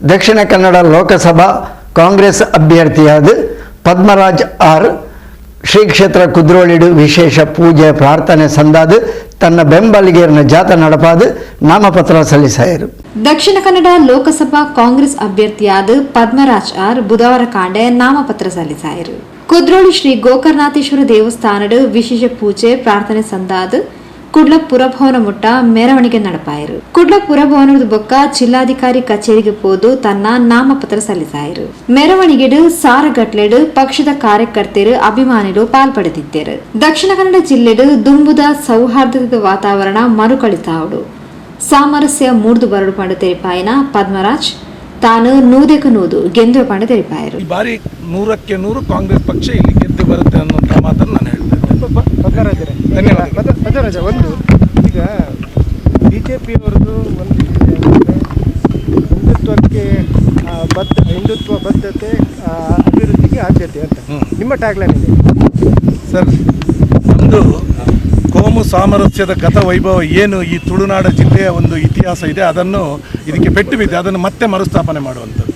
Dakshina Kannada Lok Sabha Congress ಅಭ್ಯರ್ಥಿಯಾದ Padmaraj R Shri ಕ್ಷೇತ್ರ ಕುದ್ರೋಳಿಡು ವಿಶೇಷ ಪೂಜೆ ಪ್ರಾರ್ಥನೆ ಸಂದಾದ ತನ್ನ ಬೆಂಬಲಿಗರನ್ನ ಜಾಥಾ ನಡಪಾದ ನಾಮಪತ್ರ ಸಲ್ಲಿಸಾಯರು. ದಕ್ಷಿಣ ಕನ್ನಡ ಲೋಕಸಭಾ ಕಾಂಗ್ರೆಸ್ ಅಭ್ಯರ್ಥಿಯಾದ ಪದ್ಮರಾಜ್ ಆರ್ ಬುಧವಾರ ಕಾಂಡೆ ನಾಮಪತ್ರ ಸಲ್ಲಿಸಾಯರು. ಕುದ್ರೋಳಿ ಶ್ರೀ ಗೋಕರ್ಣನಾಥೇಶ್ವರ ದೇವಸ್ಥಾನದ ವಿಶೇಷ ಪೂಜೆ ಪ್ರಾರ್ಥನೆ ಸಂದಾದ ಕುಡ್ಲ ಪುರಭವನ ಮುಟ್ಟ ಮೆರವಣಿಗೆ ನಡಪಾಯರು. ಕುಡ್ಲ ಪುರಭವನದ ಬೊಕ್ಕ ಜಿಲ್ಲಾಧಿಕಾರಿ ಕಚೇರಿಗೆ ಹೋದು ತನ್ನ ನಾಮಪತ್ರ ಸಲ್ಲಿಸಾಯರು. ಮೆರವಣಿಗೆಡು ಸಾರಗಟ್ಲೆಡು ಪಕ್ಷದ ಕಾರ್ಯಕರ್ತರು ಅಭಿಮಾನಿಗಳು ಪಾಲ್ಪಡೆದಿದ್ದರು. ದಕ್ಷಿಣ ಕನ್ನಡ ಜಿಲ್ಲೆಡು ದುಂಬುದ ಸೌಹಾರ್ದದ ವಾತಾವರಣ ಮರುಕಳಿತಾವಡು ಸಾಮರಸ್ಯ ಮೂಡ್ದು ಬರಡು ಪಂಡ ತೆರಿಪಾಯಿನ ಪದ್ಮರಾಜ್ ತಾನು ನೂದೆಕು ನೂದು ಗೆದ್ದು ಪಂಡ ತೆರಿಪಾಯರು. ಈ ಬಾರಿ 100ಕ್ಕೆ 100 ಕಾಂಗ್ರೆಸ್ ಪಕ್ಷ ಇಲ್ಲಿ ಗೆದ್ದು ಬರುತ್ತೆ ಅನ್ನುವಂಥ ಮಾತನ್ನು ನಾನು ಹೇಳ್ತೇನೆ. ಪದ್ಮರಾಜ, ಒಂದು ಈಗ ಬಿಜೆಪಿಯವರದು ಒಂದು ಹಿಂದುತ್ವ ಬದ್ಧತೆ ಅಭಿವೃದ್ಧಿಗೆ ಆದ್ಯತೆ ಅಂತ ನಿಮ್ಮ ಟ್ಯಾಗ್ಲೈನ್ ಇದೆ ಸರ್. ಒಂದು ಕೋಮು ಸಾಮರಸ್ಯದ ಗತ ವೈಭವ ಏನು ಈ ತುಳುನಾಡ ಜಿಲ್ಲೆಯ ಒಂದು ಇತಿಹಾಸ ಇದೆ, ಅದನ್ನು ಇದಕ್ಕೆ ಪೆಟ್ಟು ಬಿದ್ದೆ ಅದನ್ನು ಮತ್ತೆ ಮರುಸ್ಥಾಪನೆ ಮಾಡುವಂಥದ್ದು.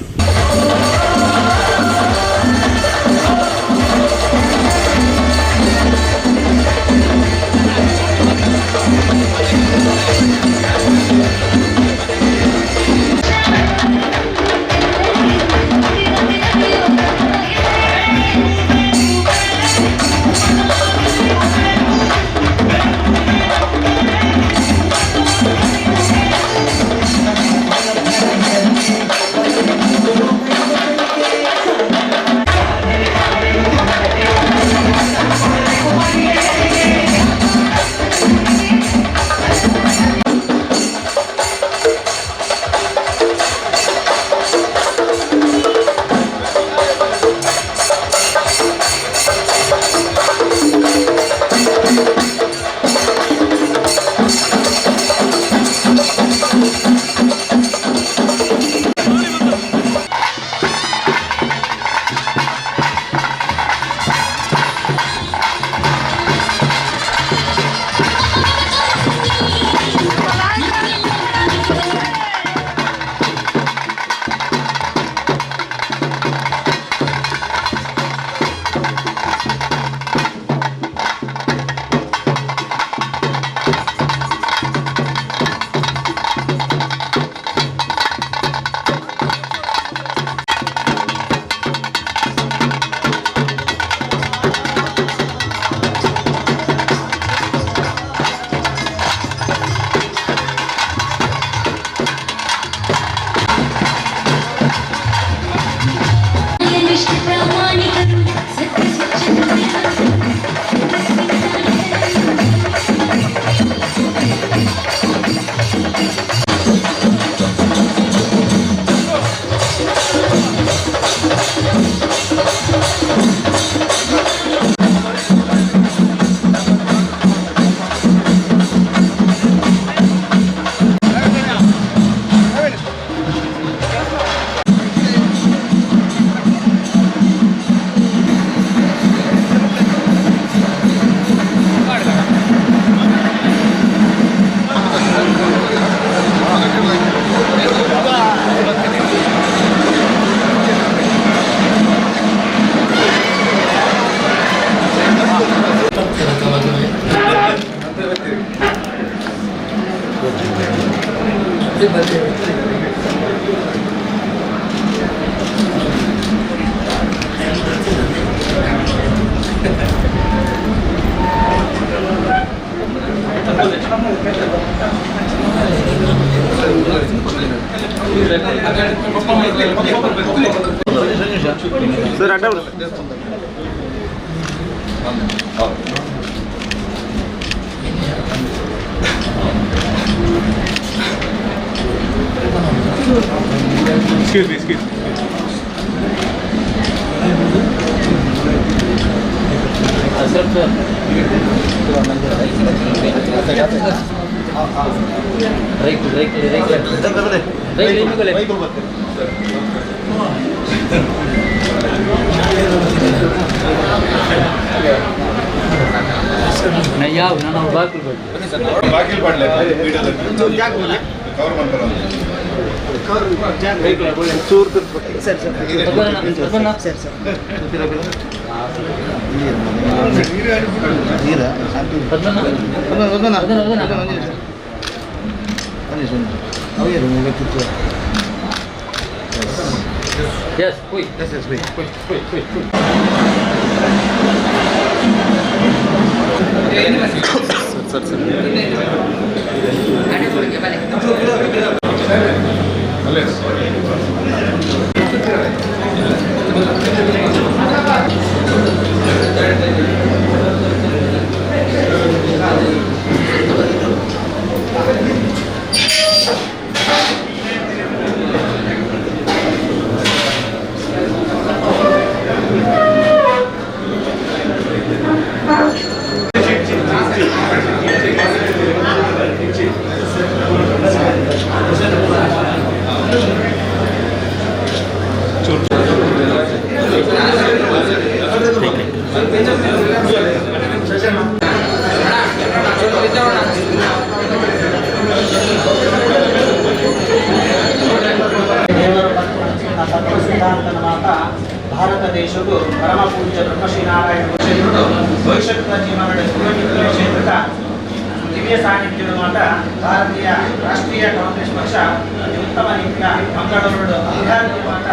ಸರ್ ಅಡ್ಡ excuse me. बाकी Yes, wait. Yes, wait. ಸಿದ್ಧಾಂತನವಾದ Bharat ದೇಶವು ಪರಮ ಪೂಜ್ಯ ಬ್ರಹ್ಮಶ್ರೀನಾರಾಯಣ ಕ್ಷೇತ್ರಗಳು ಭವಿಷ್ಯದ ಜೀವನದ ಕ್ಷೇತ್ರದ ದಿವ್ಯ ಸಾನ್ನಿಧ್ಯದ ಮಾತ ಭಾರತೀಯ ರಾಷ್ಟ್ರೀಯ ಕಾಂಗ್ರೆಸ್ ಪಕ್ಷ ಉತ್ತಮ ರೀತಿಯ ಮಂಗಳೂರು ಅಭ್ಯರ್ಥಿ ಮಾತ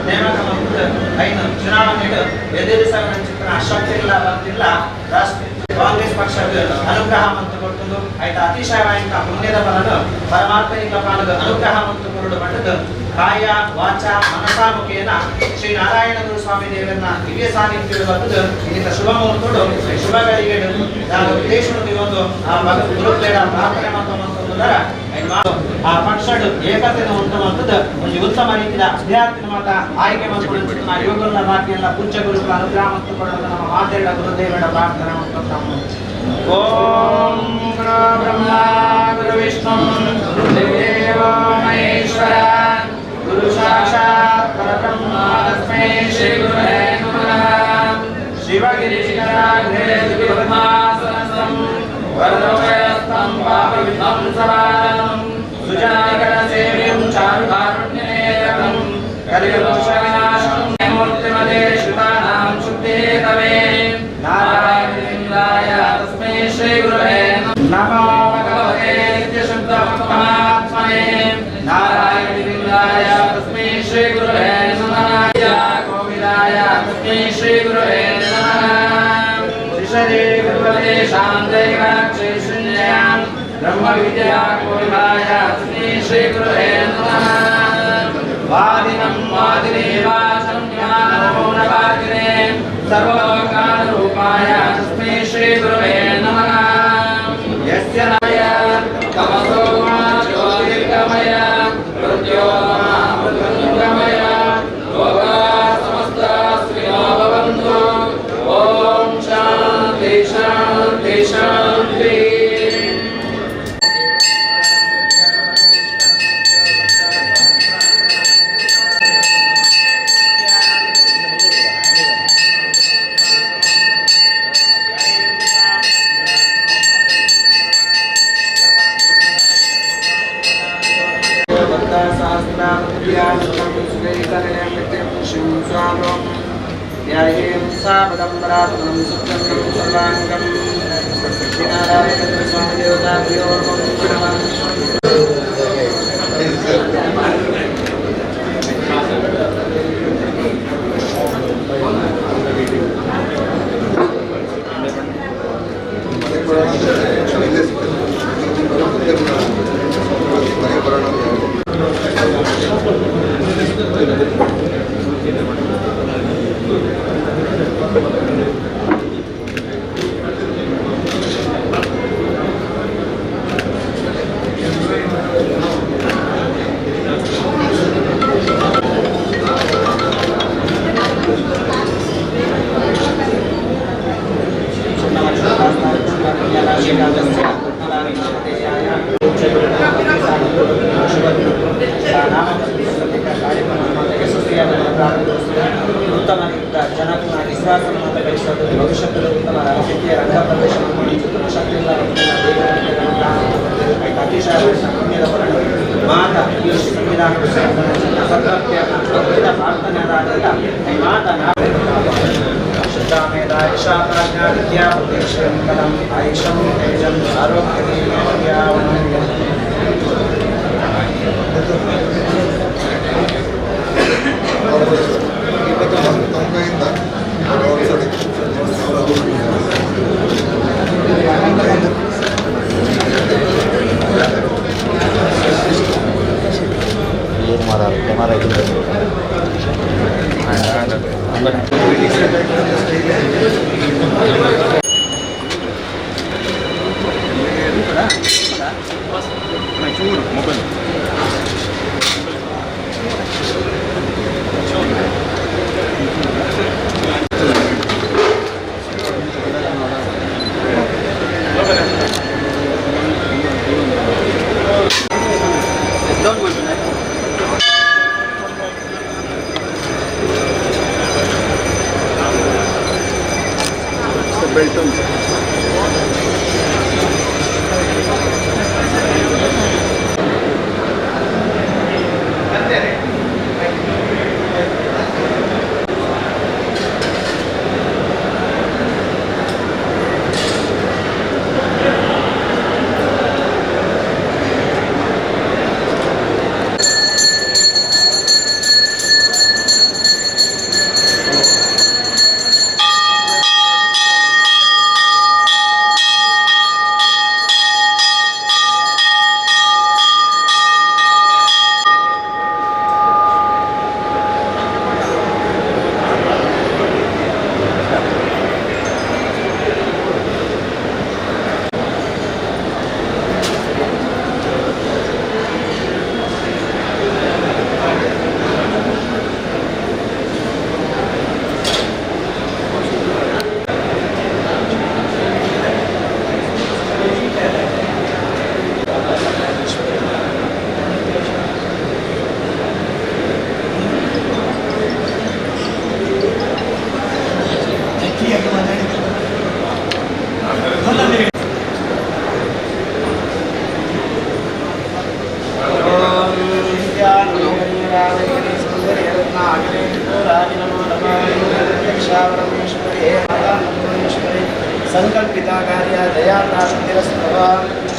ನೇಮಕ ಮತ್ತು ಐದು ಚುನಾವಣೆಗಳು ಎದುರಿಸಲು ಚಿತ್ರ ಶಕ್ತಿಲ್ಲ ಬರ್ತಿಲ್ಲ ರಾಷ್ಟ್ರೀಯ ಕಾಂಗ್ರೆಸ್ ಪಕ್ಷದ ಅನುಗ್ರಹ ಮತ್ತು ಕೊಟ್ಟು ಆಯ್ತು ಅತಿಶಯವಾದ ಪುಣ್ಯದ ಫಲನು ಪರಮಾತ್ಮನಿಕ ಫಲದ ಅನುಗ್ರಹ ಮತ್ತು ಕೊರಡು ಪಡೆದು ಕಾಯ ವಾಚ ಮನಸಾ ಮುಖೇನ ಶ್ರೀ ನಾರಾಯಣ ಗುರು ಸ್ವಾಮಿ ದೇವರನ್ನ ದಿವ್ಯ ಸಾನ್ನಿಧ್ಯದ ಬಂದು ಇದಕ್ಕೆ ಶುಭ ಮುಹೂರ್ತಗಳು ಶುಭ ಗಳಿಗೆಗಳು ಉದ್ದೇಶವನ್ನು ಒಂದು ಆ ಗುರುಗಳ ಪ್ರಾರ್ಥನೆ ಮತ್ತು ಆ ಪಕ್ಷಡು ಏಕತೆಯನ್ನು ಉಂಟು ಮಾಡುತ್ತದೆ ಒಂದು ಉತ್ತಮ ರೀತಿಯ ಅಭ್ಯರ್ಥಿನ ಮಾತ ಆಯ್ಕೆ ಮಾಡಿಕೊಂಡು ಯೋಗಗಳ ಬಾಕಿಯೆಲ್ಲ ಪೂಜ್ಯ ಗುರುಗಳ ಅನುಗ್ರಹ ಮತ್ತು ಕೊಡೋದು ನಮ್ಮ ಮಾತೆರಡ ಗುರುದೇವರ ಪ್ರಾರ್ಥನೆ ಮತ್ತು ಓಂ ಗುರು ಬ್ರಹ್ಮ ಗುರು ವಿಷ್ಣು ಗುರುದೇವ ಮಹೇಶ್ವರ ಗುರು ಸಾಕ್ಷಾತ್ ಪರಬ್ರಹ್ಮ ತಸ್ಮೈ ಶ್ರೀ ಗುರುವೇ ನಮಃ ಶಿವಗಿರಿಶಿಖರಾಗ್ರೇ ದಿವ್ಯಪದ್ಮಾಸನಸ್ಥಂ ವರದೋಯಸ್ಥಂ ಪಾಪವಿಧ್ವಂಸವಾರಂ ಸುಜನಾಗರ ಸೇವ್ಯಂ ಚಾರುಕಾರುಣ್ಯನೇತ್ರಂ ಕಲಿಯುಗದೋಷವಿನಾಶಂ ಮೂರ್ತಿಮತೆ ಶ್ರುತಾನಾಂ ಶುದ್ಧೇತವೇ ನಾರಾಯಣೇಂದ್ರಾಯ ತಸ್ಮೈ ಶ್ರೀ ಗುರುವೇ ನಮೋ ಭಗವತೆ ನಿತ್ಯಶುದ್ಧಪರಮಾತ್ಮನೇ ನಾರಾಯಣೇಂದ್ರಾಯ ತಸ್ಮೈ ಶ್ರೀ ಗುರುವೇ ನಮಃ ಗೋವಿಂದಾಯ ತಸ್ಮೈ ಶ್ರೀ ಗುರುವೇ ನಮಃ ಶ್ರೀ ಗುರುವೇ ಶಾಂತೈ ಗಣಕ್ಷೇ ಶೂನ್ಯಾಂ ಬ್ರಹ್ಮ ವಿದ್ಯಾ ಗೋವಿಂದಾಯ ತಸ್ಮೈ ಶ್ರೀ ಗುರುವೇ ನಮಃ ವಾದಿನಂ ವಾದಿನೇವಾಚಂ ಜ್ಞಾನಮೌನವಾದಿನೇ ಸರ್ವಲೋಕಾನರೂಪಾಯ ತಸ್ಮೈ ಶ್ರೀ ಗುರುವೇ ನಮಃ ಯಸ್ಯ ನಮಯ ತಮಸೋ ಮಾ ಜ್ಯೋತಿರ್ಗಮಯ ಮೃತ್ಯೋರ್ಮೃತ್ಯುಂಗಮಯ ಲೋಕಾ ಸಮಸ್ತ ಶ್ರೀನೋ ಭವಂತು ಓಂ ಶಾಂತಿ ಶಾಂತಿ ಶಾಂತಿ ಸಂಪ್ರದಾಯದ ಶ್ರೀಮೇಧಾಯಿಷಾಜ್ಞಾನಿತ್ಯಾಪದೇಶಂಕರಂ ಆಯುಷಂ ತೇಜಂ संकल्पिता कार्य दया प्राप्तिरस्तव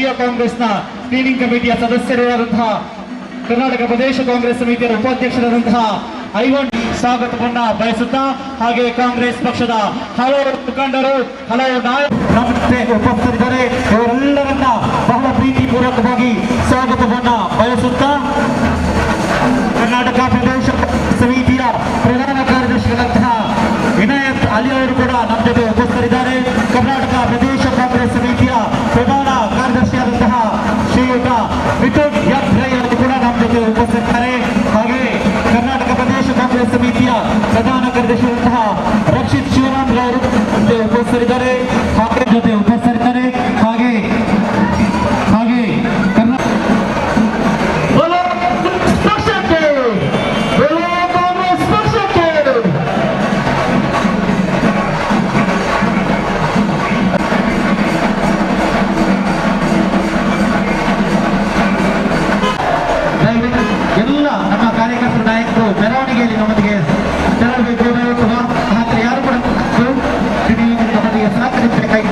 ರಾಷ್ಟ್ರೀಯ ಕಾಂಗ್ರೆಸ್ನ ಸ್ಕ್ರೀನಿಂಗ್ ಕಮಿಟಿಯ ಸದಸ್ಯರಾದಂತಹ ಕರ್ನಾಟಕ ಪ್ರದೇಶ ಕಾಂಗ್ರೆಸ್ ಸಮಿತಿಯ ಉಪಾಧ್ಯಕ್ಷರಾದಂತಹ ಐವನ್ ಸ್ವಾಗತವನ್ನ ಬಯಸುತ್ತಾ ಹಾಗೆ ಕಾಂಗ್ರೆಸ್ ಪಕ್ಷದ ಹಲವು ಮುಖಂಡರು ಹಲವು ನಾಯಕರು ಉಪಸ್ಥಿತರಿದ್ದಾರೆ. ಇವರೆಲ್ಲರನ್ನ ಬಹಳ ಪ್ರೀತಿಪೂರ್ವಕವಾಗಿ ಸ್ವಾಗತವನ್ನ ಬಯಸುತ್ತಾ ಕರ್ನಾಟಕ ಪ್ರದೇಶ ಸಮಿತಿಯ ಪ್ರಧಾನ ಕಾರ್ಯದರ್ಶಿಗಳಂತಹ ವಿನಾಯಕ್ ಅಲಿ ಅವರು ಕೂಡ ನಮ್ಮ ಜೊತೆ ಉಪಸ್ಥಿತರಿದ್ದಾರೆ. ಕರ್ನಾಟಕ ಪ್ರದೇಶ ಕಾಂಗ್ರೆಸ್ ಸಮಿತಿಯ ಪ್ರಧಾನ ಕಾರ್ಯದರ್ಶಿಯಾದಂತಹ ಶ್ರೀಯುತ ಮಿಥುನ್ ಎಫ್ ರೈ ಅವರು ಕೂಡ ನಮ್ಮ ಜೊತೆ ಉಪಸ್ಥಿತರಿದ್ದಾರೆ. ಹಾಗೆ ಕರ್ನಾಟಕ ಪ್ರದೇಶ ಕಾಂಗ್ರೆಸ್ ಸಮಿತಿಯ ಪ್ರಧಾನ ಕಾರ್ಯದರ್ಶಿಯಾದಂತಹ ರಕ್ಷಿತ್ ಶಿವರಾಮ್ ಅವರು ಜೊತೆ ಉಪಸ್ಥಿತರಿದ್ದಾರೆ. ಹಾಗೆ ಜೊತೆ ಉಪಸ್ಥಿತರಿದ್ದಾರೆ. ಹಾಗೆ ಹಾಗೆ ಎಲ್ಲ ನಮ್ಮ ಕಾರ್ಯಕರ್ತರು ನಾಯಕರು ಮೆರವಣಿಗೆಯಲ್ಲಿ ನಮ್ಮೊಂದಿಗೆ ತೆರಳಬೇಕು. ಹಾಗೆ ಯಾರು ಕೂಡ ನಮ್ಮೊಂದಿಗೆ ಸಹಕರಿಸಬೇಕಾಗಿ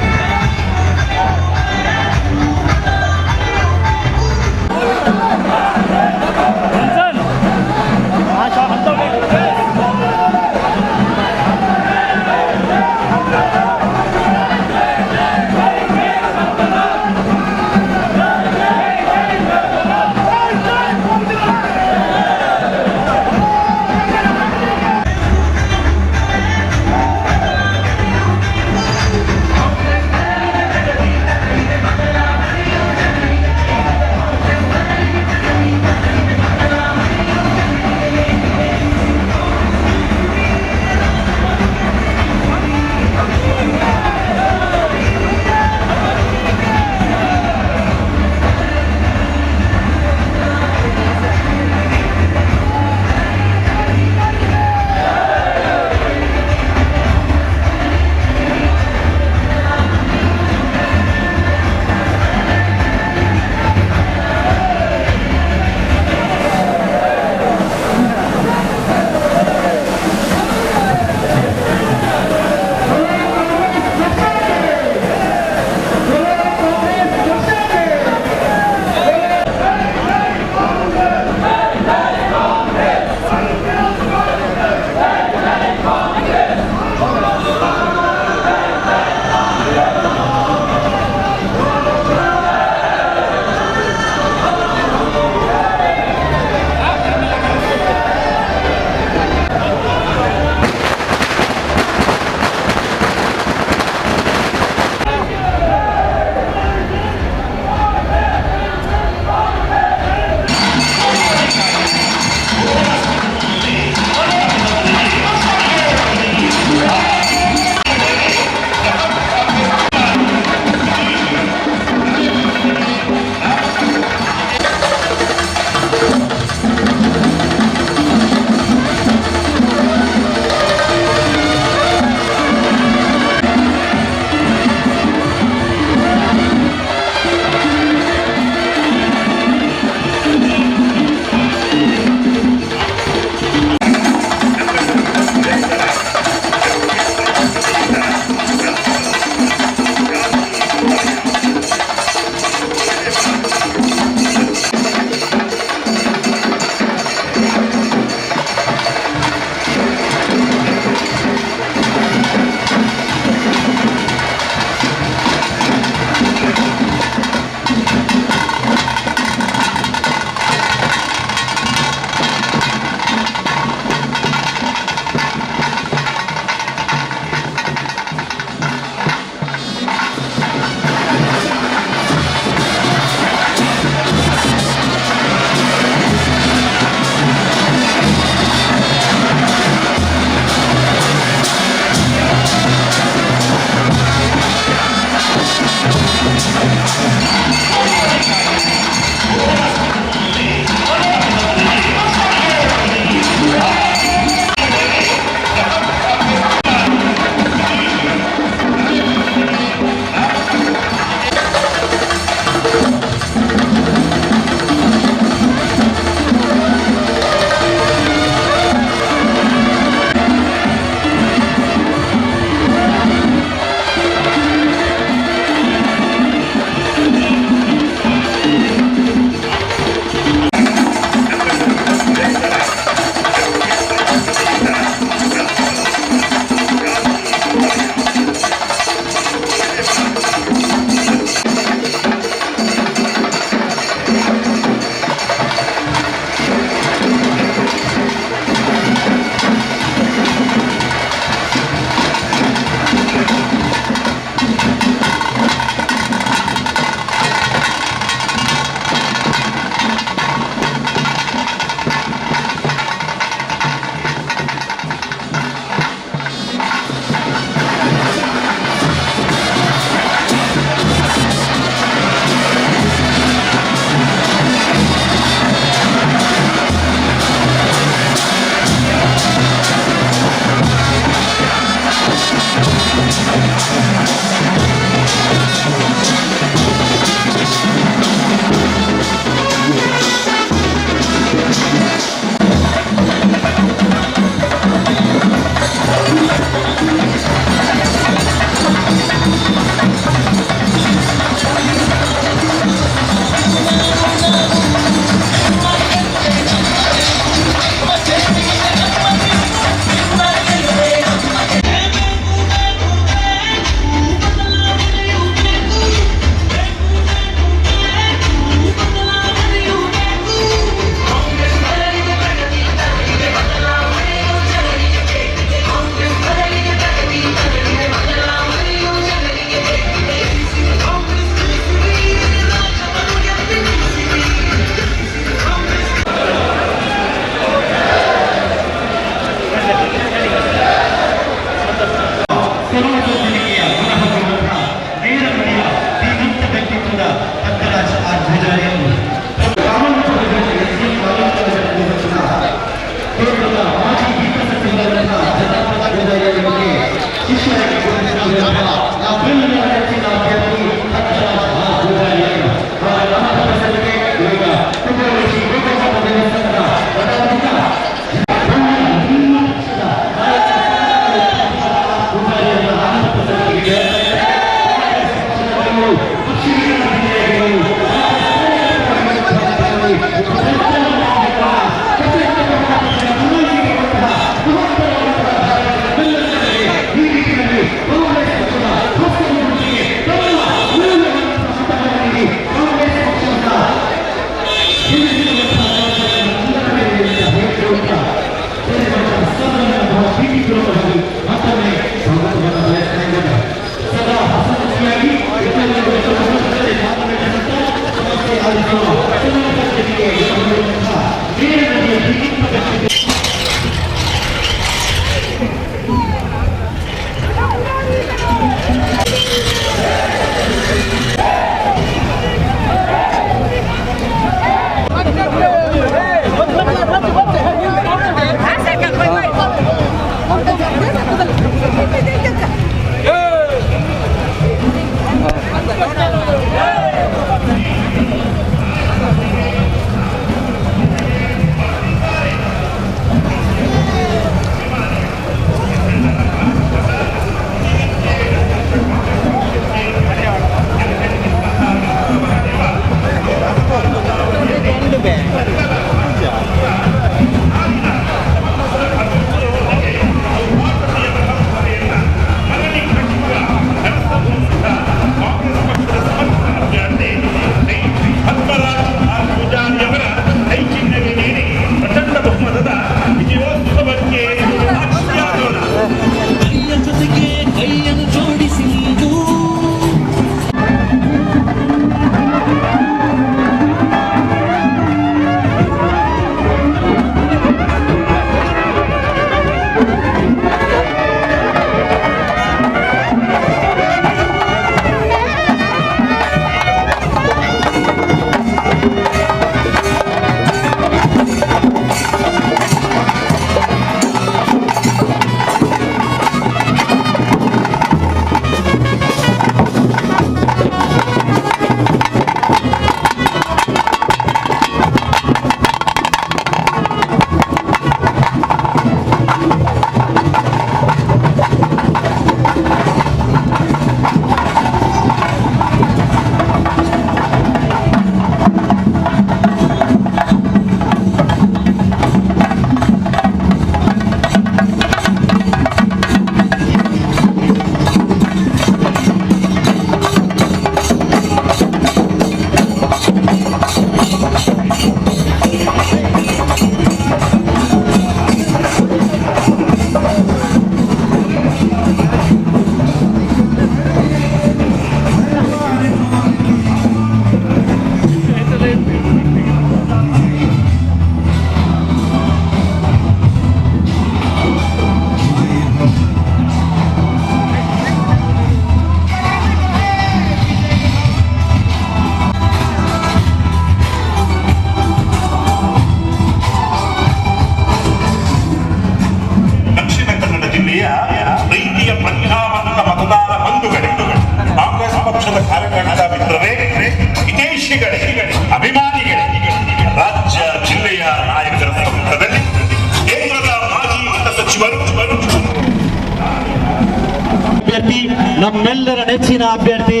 ನಮ್ಮೆಲ್ಲರ ನೆಚ್ಚಿನ ಅಭ್ಯರ್ಥಿ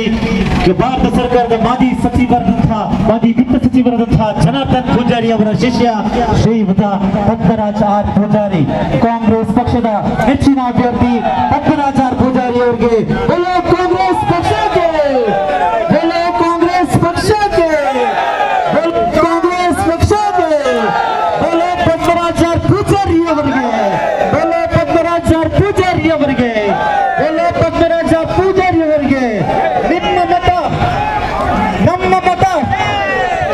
ಭಾರತ ಸರ್ಕಾರದ ಮಾಜಿ ವಿತ್ತ ಸಚಿವರಾದಂತಹ ಜನಾರ್ದನ್ ಪೂಜಾರಿ ಅವರ ಶಿಷ್ಯ ಶ್ರೀಯುತ ಪದ್ಮರಾಜ್ ಆರ್ ಪೂಜಾರಿ, ಕಾಂಗ್ರೆಸ್ ಪಕ್ಷದ ನೆಚ್ಚಿನ ಅಭ್ಯರ್ಥಿ ಪದ್ಮರಾಜ್ ಆರ್ ಪೂಜಾರಿ ಅವರಿಗೆ ಕಾಂಗ್ರೆಸ್ ಪಕ್ಷಕ್ಕೆ, ಕಾಂಗ್ರೆಸ್ ಪಕ್ಷಕ್ಕೆ, ಕಾಂಗ್ರೆಸ್ ಪಕ್ಷಕ್ಕೆ ಪದ್ಮರಾಜ್ ಆರ್ ಪೂಜಾರಿ ಅವರಿಗೆ, ಪದ್ಮರಾಜ್ ಆರ್ ಪೂಜಾರಿ ಅವರಿಗೆ, ಪದ್ಮರಾಜ ಪೂಜಾರಿ ಅವರಿಗೆ ನಿಮ್ಮ ಮತ, ನಮ್ಮ ಮತ.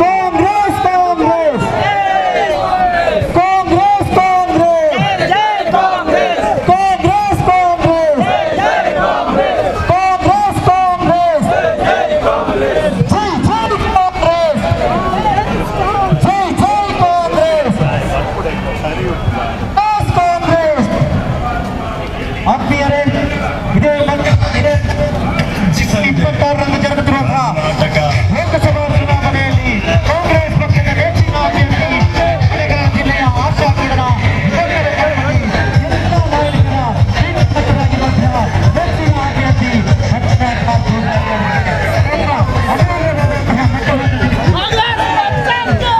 ಕಾಂಗ್ರೆಸ್ ಕಾಂಗ್ರೆಸ್ ಕಾಂಗ್ರೆಸ್ ಕಾಂಗ್ರೆಸ್ ಕಾಂಗ್ರೆಸ್ ಕಾಂಗ್ರೆಸ್ ಕಾಂಗ್ರೆಸ್ ಕಾಂಗ್ರೆಸ್ ಜೈ ಜೈ ಕಾಂಗ್ರೆಸ್, ಜೈ ಜೈ ಕಾಂಗ್ರೆಸ್, ಕಾಂಗ್ರೆಸ್. ಆತ್ಮೀಯರೇ, ಇದೇ 26ರಂದು ಜರುಗುತ್ತಿರುವಂತಹ ಲೋಕಸಭಾ ಚುನಾವಣೆಯಲ್ಲಿ ಕಾಂಗ್ರೆಸ್ ಪಕ್ಷದ ನೆಚ್ಚಿನ ಅಭ್ಯರ್ಥಿ ಬೆಳಗಾವಿ ಜಿಲ್ಲೆಯ ಆಶಾ ಕಿರಣ ಎಲ್ಲ ನಾಯಕರ ಶ್ರೀಮಂತರಾಗಿರುವಂತಹ ನೆಚ್ಚಿನ ಅಭ್ಯರ್ಥಿ ಪದ್ಮರಾಜ್ ಆರ್ ಪೂಜಾರಿ ಅವರಿಗೆ ತಮ್ಮ ಅಮೂಲ್ಯವಾದಂತಹ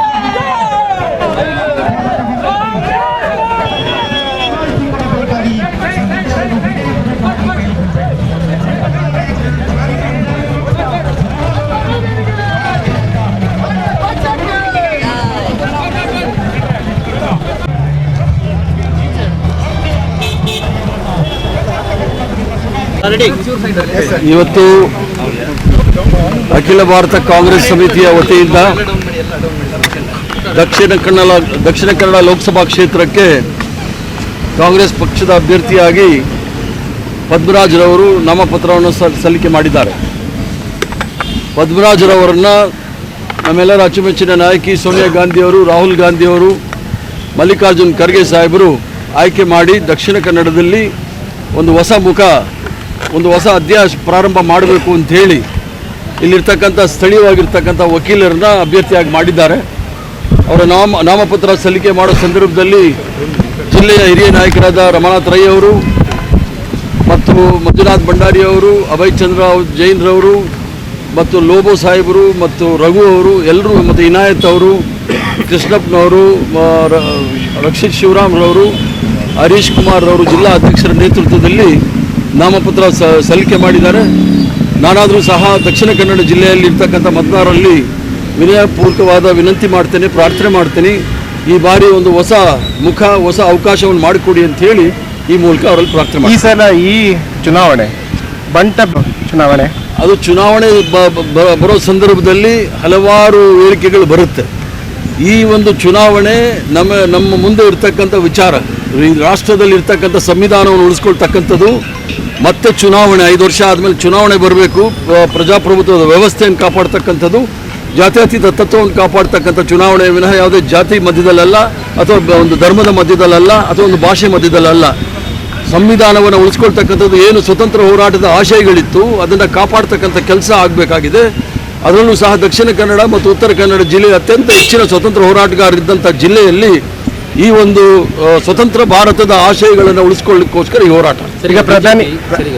ಇವತ್ತು ಅಖಿಲ ಭಾರತ ಕಾಂಗ್ರೆಸ್ ಸಮಿತಿಯ ವತಿಯಿಂದ ದಕ್ಷಿಣ ಕನ್ನಡ ಲೋಕಸಭಾ ಕ್ಷೇತ್ರಕ್ಕೆ ಕಾಂಗ್ರೆಸ್ ಪಕ್ಷದ ಅಭ್ಯರ್ಥಿಯಾಗಿ ಪದ್ಮರಾಜ್ರವರು ನಾಮಪತ್ರವನ್ನು ಸಲ್ಲಿಕೆ ಮಾಡಿದ್ದಾರೆ. ಪದ್ಮರಾಜ್ರವರನ್ನು ನಮ್ಮೆಲ್ಲರ ಅಚ್ಚುಮೆಚ್ಚಿನ ನಾಯಕಿ ಸೋನಿಯಾ ಗಾಂಧಿಯವರು, ರಾಹುಲ್ ಗಾಂಧಿಯವರು, ಮಲ್ಲಿಕಾರ್ಜುನ್ ಖರ್ಗೆ ಸಾಹೇಬರು ಆಯ್ಕೆ ಮಾಡಿ ದಕ್ಷಿಣ ಕನ್ನಡದಲ್ಲಿ ಒಂದು ಹೊಸ ಮುಖ, ಒಂದು ಹೊಸ ಅಧ್ಯಾಯ ಪ್ರಾರಂಭ ಮಾಡಬೇಕು ಅಂಥೇಳಿ ಇಲ್ಲಿರ್ತಕ್ಕಂಥ ಸ್ಥಳೀಯವಾಗಿರ್ತಕ್ಕಂಥ ವಕೀಲರನ್ನ ಅಭ್ಯರ್ಥಿಯಾಗಿ ಮಾಡಿದ್ದಾರೆ. ಅವರ ನಾಮಪತ್ರ ಸಲ್ಲಿಕೆ ಮಾಡೋ ಸಂದರ್ಭದಲ್ಲಿ ಜಿಲ್ಲೆಯ ಹಿರಿಯ ನಾಯಕರಾದ ರಮನಾಥ್ ರೈ ಅವರು ಮತ್ತು ಮಂಜುನಾಥ್ ಭಂಡಾರಿ ಅವರು, ಅಭಯ್ ಚಂದ್ರ ಜೈನ್ರವರು ಮತ್ತು ಲೋಬೋ ಸಾಹೇಬರು ಮತ್ತು ರಘು ಅವರು ಎಲ್ಲರೂ, ಮತ್ತು ಇನಾಯತ್ ಅವರು, ಕೃಷ್ಣಪ್ಪನವರು, ರಕ್ಷಿತ್ ಶಿವರಾಮ್ರವರು, ಹರೀಶ್ ಕುಮಾರ್ ಅವರು ಜಿಲ್ಲಾ ಅಧ್ಯಕ್ಷರ ನೇತೃತ್ವದಲ್ಲಿ ನಾಮಪತ್ರ ಸಲ್ಲಿಕೆ ಮಾಡಿದ್ದಾರೆ. ನಾನಾದರೂ ಸಹ ದಕ್ಷಿಣ ಕನ್ನಡ ಜಿಲ್ಲೆಯಲ್ಲಿ ಇರ್ತಕ್ಕಂಥ ಮತದಾರರಲ್ಲಿ ವಿನಯಪೂರ್ವಕವಾದ ವಿನಂತಿ ಮಾಡ್ತೇನೆ, ಪ್ರಾರ್ಥನೆ ಮಾಡ್ತೇನೆ, ಈ ಬಾರಿ ಒಂದು ಹೊಸ ಮುಖ, ಹೊಸ ಅವಕಾಶವನ್ನು ಮಾಡಿಕೊಡಿ ಅಂತ ಹೇಳಿ ಈ ಮೂಲಕ ಅವರಲ್ಲಿ ಪ್ರಾರ್ಥನೆ ಮಾಡಿ. ಈ ಸಲ ಈ ಚುನಾವಣೆ ಬಂಟ ಚುನಾವಣೆ, ಅದು ಚುನಾವಣೆ ಬರೋ ಸಂದರ್ಭದಲ್ಲಿ ಹಲವಾರು ಹೇಳಿಕೆಗಳು ಬರುತ್ತೆ. ಈ ಒಂದು ಚುನಾವಣೆ ನಮ್ಮ ಮುಂದೆ ಇರ್ತಕ್ಕಂಥ ವಿಚಾರ, ಈ ರಾಷ್ಟ್ರದಲ್ಲಿ ಇರ್ತಕ್ಕಂಥ ಸಂವಿಧಾನವನ್ನು ಉಳಿಸ್ಕೊಳ್ತಕ್ಕಂಥದ್ದು, ಮತ್ತೆ ಚುನಾವಣೆ 5 ವರ್ಷ ಆದಮೇಲೆ ಚುನಾವಣೆ ಬರಬೇಕು, ಪ್ರಜಾಪ್ರಭುತ್ವದ ವ್ಯವಸ್ಥೆಯನ್ನು ಕಾಪಾಡ್ತಕ್ಕಂಥದ್ದು, ಜಾತ್ಯತೀತ ತತ್ವವನ್ನು ಕಾಪಾಡ್ತಕ್ಕಂಥ ಚುನಾವಣೆ ವಿನಃ ಯಾವುದೇ ಜಾತಿ ಮಧ್ಯದಲ್ಲಲ್ಲ, ಅಥವಾ ಒಂದು ಧರ್ಮದ ಮಧ್ಯದಲ್ಲಲ್ಲ, ಅಥವಾ ಒಂದು ಭಾಷೆ ಮಧ್ಯದಲ್ಲಲ್ಲ. ಸಂವಿಧಾನವನ್ನು ಉಳಿಸ್ಕೊಳ್ತಕ್ಕಂಥದ್ದು ಏನು ಸ್ವತಂತ್ರ ಹೋರಾಟದ ಆಶಯಗಳಿತ್ತು ಅದನ್ನು ಕಾಪಾಡ್ತಕ್ಕಂಥ ಕೆಲಸ ಆಗಬೇಕಾಗಿದೆ. ಅದರಲ್ಲೂ ಸಹ ದಕ್ಷಿಣ ಕನ್ನಡ ಮತ್ತು ಉತ್ತರ ಕನ್ನಡ ಜಿಲ್ಲೆಯ ಅತ್ಯಂತ ಹೆಚ್ಚಿನ ಸ್ವತಂತ್ರ ಹೋರಾಟಗಾರರಿದ್ದಂಥ ಜಿಲ್ಲೆಯಲ್ಲಿ ಈ ಒಂದು ಸ್ವತಂತ್ರ ಭಾರತದ ಆಶಯಗಳನ್ನು ಉಳಿಸ್ಕೊಳ್ಳಿಕ್ಕೋಸ್ಕರ ಈ ಹೋರಾಟ. ಈಗ ಪ್ರಧಾನಿ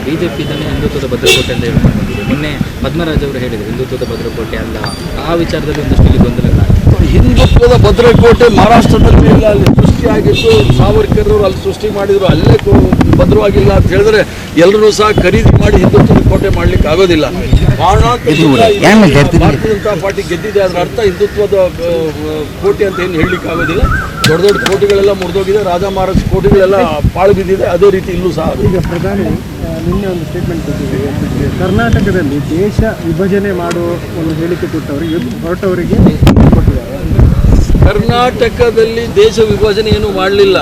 ಬಿಜೆಪಿ ಹಿಂದುತ್ವದ ಭದ್ರಕೋಟೆ ಅಂತ ಹೇಳ್ತಾರೆ. ಮೊನ್ನೆ ಪದ್ಮರಾಜ್ ಅವರು ಹೇಳಿದರು ಹಿಂದುತ್ವದ ಭದ್ರಕೋಟೆ ಅಲ್ಲ, ಆ ವಿಚಾರದಲ್ಲಿ ಒಂದಷ್ಟು ಗೊಂದಲ. ಹಿಂದುತ್ವದ ಭದ್ರಕೋಟೆ ಮಹಾರಾಷ್ಟ್ರದಲ್ಲಿ ಇಲ್ಲ, ಅಲ್ಲಿ ಸೃಷ್ಟಿಯಾಗಿತ್ತು, ಸಾವರ್ಕರ್ ಅವರು ಅಲ್ಲಿ ಸೃಷ್ಟಿ ಮಾಡಿದ್ರು, ಅಲ್ಲೇ ಭದ್ರವಾಗಿಲ್ಲ ಅಂತ ಹೇಳಿದ್ರೆ ಎಲ್ಲರೂ ಸಹ ಖರೀದಿ ಮಾಡಿ ಹಿಂದುತ್ವದ ಕೋಟೆ ಮಾಡ್ಲಿಕ್ಕೆ ಆಗೋದಿಲ್ಲ. ಭಾರತೀಯ ಜನತಾ ಪಾರ್ಟಿ ಗೆದ್ದಿದೆ, ಅದರ ಅರ್ಥ ಹಿಂದುತ್ವದ ಕೋಟೆ ಅಂತ ಏನು ಹೇಳಲಿಕ್ಕೆ ಆಗೋದಿಲ್ಲ. ದೊಡ್ಡ ದೊಡ್ಡ ಕೋಟೆಗಳೆಲ್ಲ ಮುರಿದೋಗಿದೆ, ರಾಜ ಮಹಾರಾಜ್ ಕೋಟೆಗಳೆಲ್ಲ ಪಾಳು ಬಿದ್ದಿದೆ, ಅದೇ ರೀತಿ ಇಲ್ಲೂ ಸಹ. ಈಗ ಪ್ರಧಾನಿ ನಿನ್ನೆ ಒಂದು ಸ್ಟೇಟ್ಮೆಂಟ್ ಕೊಟ್ಟಿದ್ದೀವಿ, ಕರ್ನಾಟಕದಲ್ಲಿ ದೇಶ ವಿಭಜನೆ ಮಾಡುವ ಒಂದು ಹೇಳಿಕೆ ಹೊರಟವರಿಗೆ ಕೊಟ್ಟಿದ್ದಾರೆ. ಕರ್ನಾಟಕದಲ್ಲಿ ದೇಶ ವಿಭಜನೆ ಏನು ಮಾಡಲಿಲ್ಲ.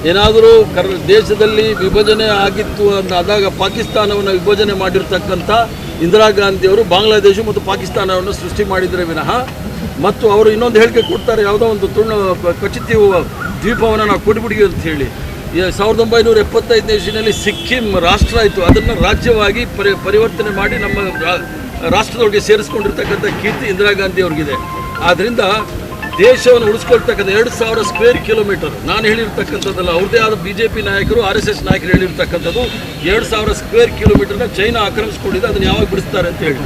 ಏನಾದರೂ ದೇಶದಲ್ಲಿ ವಿಭಜನೆ ಆಗಿತ್ತು ಅಂದಾದಾಗ ಪಾಕಿಸ್ತಾನವನ್ನು ವಿಭಜನೆ ಮಾಡಿರ್ತಕ್ಕಂಥ ಇಂದಿರಾ ಗಾಂಧಿಯವರು ಬಾಂಗ್ಲಾದೇಶ ಮತ್ತು ಪಾಕಿಸ್ತಾನವನ್ನು ಸೃಷ್ಟಿ ಮಾಡಿದರೆ ವಿನಃ, ಮತ್ತು ಅವರು ಇನ್ನೊಂದು ಹೇಳಿಕೆ ಕೊಡ್ತಾರೆ, ಯಾವುದೋ ಒಂದು ಕಚಿತಿ ದ್ವೀಪವನ್ನು ನಾವು ಕೊಟ್ಬಿಡ್ತೀವಿ ಅಂತ ಹೇಳಿ. 1975ನೇ ಇಸ್ವಿನಲ್ಲಿ ಸಿಕ್ಕಿಂ ರಾಷ್ಟ್ರ ಆಯಿತು, ಅದನ್ನು ರಾಜ್ಯವಾಗಿ ಪರಿವರ್ತನೆ ಮಾಡಿ ನಮ್ಮ ರಾಷ್ಟ್ರದೊಳಗೆ ಸೇರಿಸ್ಕೊಂಡಿರ್ತಕ್ಕಂಥ ಕೀರ್ತಿ ಇಂದಿರಾ ಗಾಂಧಿ ಅವ್ರಿಗಿದೆ. ಆದ್ದರಿಂದ ದೇಶವನ್ನು ಉಳಿಸ್ಕೊಳ್ತಕ್ಕಂಥ 2,000 ಸ್ಕ್ವೇರ್ ಕಿಲೋಮೀಟರ್, ನಾನು ಹೇಳಿರ್ತಕ್ಕಂಥದ್ದಲ್ಲ, ಅವ್ರದ್ದೇ ಆದ BJP ನಾಯಕರು RSS ನಾಯಕರು ಹೇಳಿರ್ತಕ್ಕಂಥದ್ದು 2,000 ಸ್ಕ್ವೇರ್ ಕಿಲೋಮೀಟರ್ನ ಚೈನಾ ಆಕ್ರಮಿಸ್ಕೊಂಡಿದೆ, ಅದನ್ನು ಯಾವಾಗ ಬಿಡಿಸ್ತಾರೆ ಅಂತ ಹೇಳಿ.